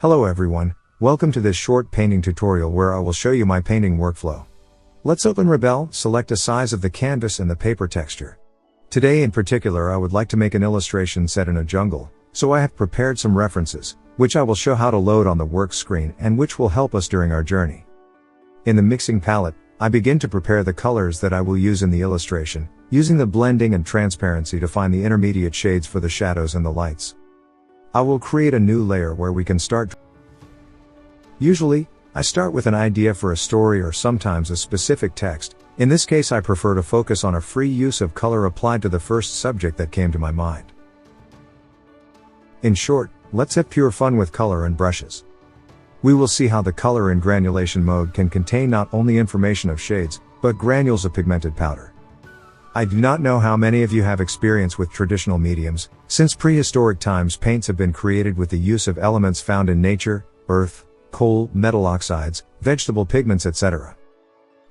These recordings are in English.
Hello everyone, welcome to this short painting tutorial where I will show you my painting workflow. Let's open Rebelle, select a size of the canvas and the paper texture. Today in particular I would like to make an illustration set in a jungle, so I have prepared some references, which I will show how to load on the work screen and which will help us during our journey. In the mixing palette, I begin to prepare the colors that I will use in the illustration, using the blending and transparency to find the intermediate shades for the shadows and the lights. I will create a new layer where we can start. Usually, I start with an idea for a story or sometimes a specific text. In this case I prefer to focus on a free use of color applied to the first subject that came to my mind. In short, let's have pure fun with color and brushes. We will see how the color in granulation mode can contain not only information of shades, but granules of pigmented powder. I do not know how many of you have experience with traditional mediums. Since prehistoric times paints have been created with the use of elements found in nature, earth, coal, metal oxides, vegetable pigments, etc.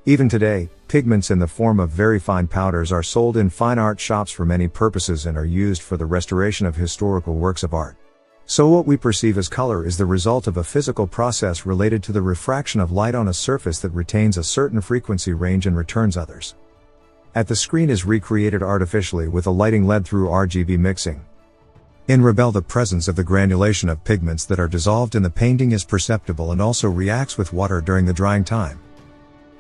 Even today, pigments in the form of very fine powders are sold in fine art shops for many purposes and are used for the restoration of historical works of art. So what we perceive as color is the result of a physical process related to the refraction of light on a surface that retains a certain frequency range and returns others. The screen is recreated artificially with a lighting led through RGB mixing. In Rebelle the presence of the granulation of pigments that are dissolved in the painting is perceptible and also reacts with water during the drying time.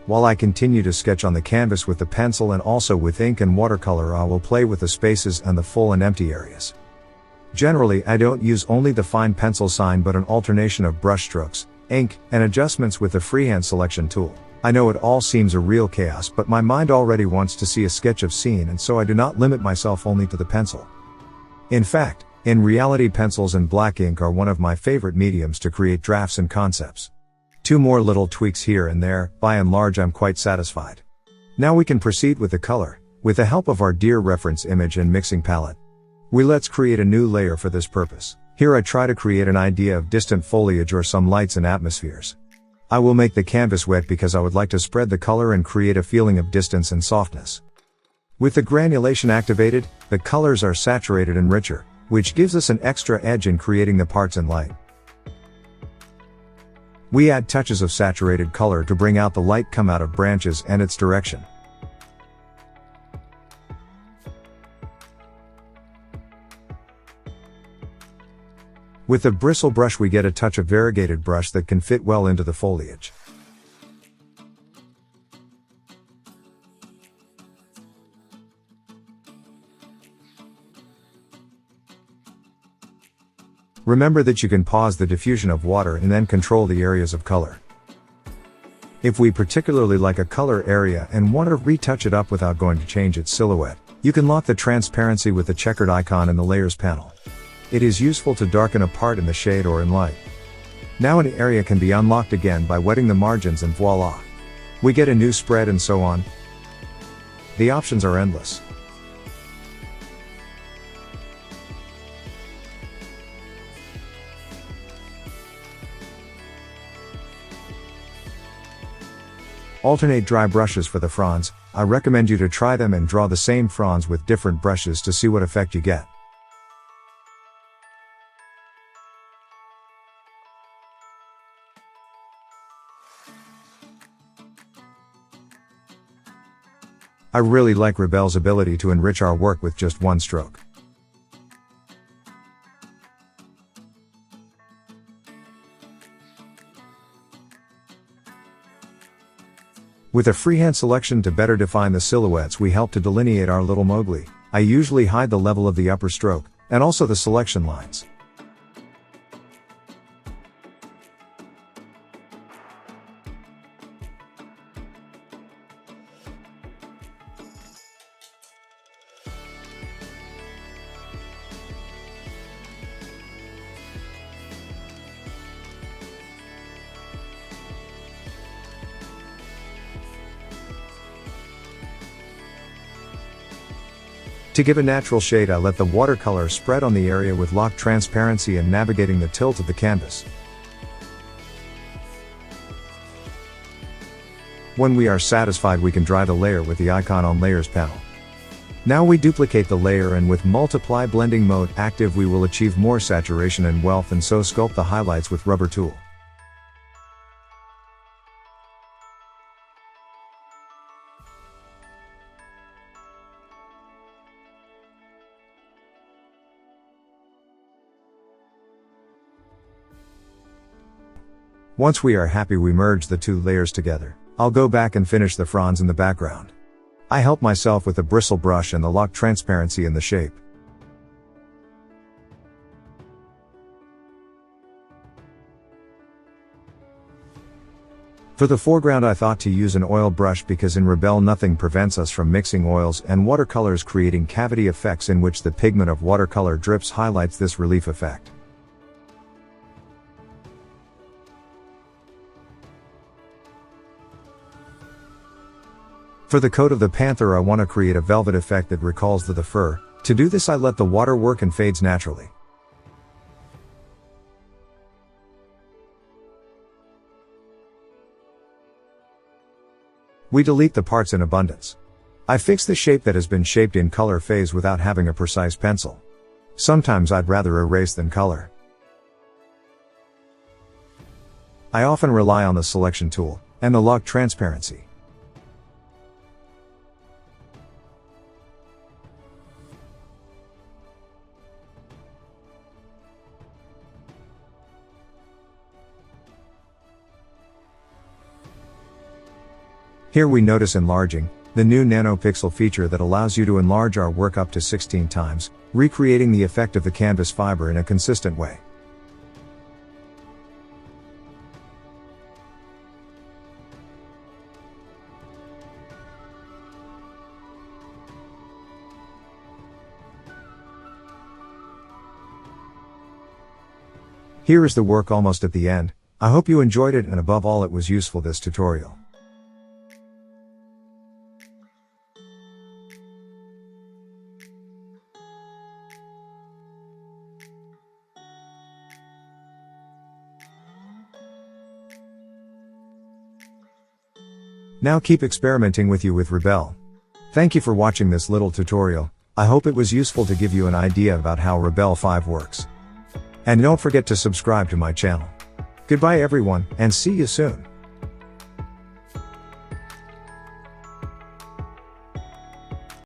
While I continue to sketch on the canvas with the pencil and also with ink and watercolor, I will play with the spaces and the full and empty areas. Generally I don't use only the fine pencil sign but an alternation of brush strokes, ink, and adjustments with the freehand selection tool. I know it all seems a real chaos, but my mind already wants to see a sketch of scene, and so I do not limit myself only to the pencil. In fact, in reality pencils and black ink are one of my favorite mediums to create drafts and concepts. 2 more little tweaks here and there, by and large I'm quite satisfied. Now we can proceed with the color, with the help of our dear reference image and mixing palette. Let's create a new layer for this purpose. Here I try to create an idea of distant foliage or some lights and atmospheres. I will make the canvas wet because I would like to spread the color and create a feeling of distance and softness. With the granulation activated, the colors are saturated and richer, which gives us an extra edge in creating the parts in light. We add touches of saturated color to bring out the light come out of branches and its direction. With the bristle brush we get a touch of variegated brush that can fit well into the foliage. Remember that you can pause the diffusion of water and then control the areas of color. If we particularly like a color area and want to retouch it up without going to change its silhouette, you can lock the transparency with the checkered icon in the layers panel. It is useful to darken a part in the shade or in light. Now an area can be unlocked again by wetting the margins and voila! We get a new spread and so on. The options are endless. Alternate dry brushes for the fronds. I recommend you to try them and draw the same fronds with different brushes to see what effect you get. I really like Rebelle's ability to enrich our work with just one stroke. With a freehand selection to better define the silhouettes we help to delineate our little Mowgli. I usually hide the level of the upper stroke, and also the selection lines. To give a natural shade I let the watercolor spread on the area with locked transparency and navigating the tilt of the canvas. When we are satisfied we can dry the layer with the icon on Layers panel. Now we duplicate the layer, and with multiply blending mode active we will achieve more saturation and wealth, and so sculpt the highlights with rubber tool. Once we are happy we merge the two layers together. I'll go back and finish the fronds in the background. I help myself with the bristle brush and the lock transparency in the shape. For the foreground I thought to use an oil brush because in Rebelle nothing prevents us from mixing oils and watercolors, creating cavity effects in which the pigment of watercolor drips highlights this relief effect. For the coat of the panther I want to create a velvet effect that recalls the fur. To do this I let the water work and fades naturally. We delete the parts in abundance. I fix the shape that has been shaped in color phase without having a precise pencil. Sometimes I'd rather erase than color. I often rely on the selection tool and the lock transparency. Here we notice enlarging, the new nanopixel feature that allows you to enlarge our work up to 16 times, recreating the effect of the canvas fiber in a consistent way. Here is the work almost at the end. I hope you enjoyed it, and above all it was useful this tutorial. Now keep experimenting with Rebelle. Thank you for watching this little tutorial. I hope it was useful to give you an idea about how Rebelle 5 works. And don't forget to subscribe to my channel. Goodbye everyone, and see you soon.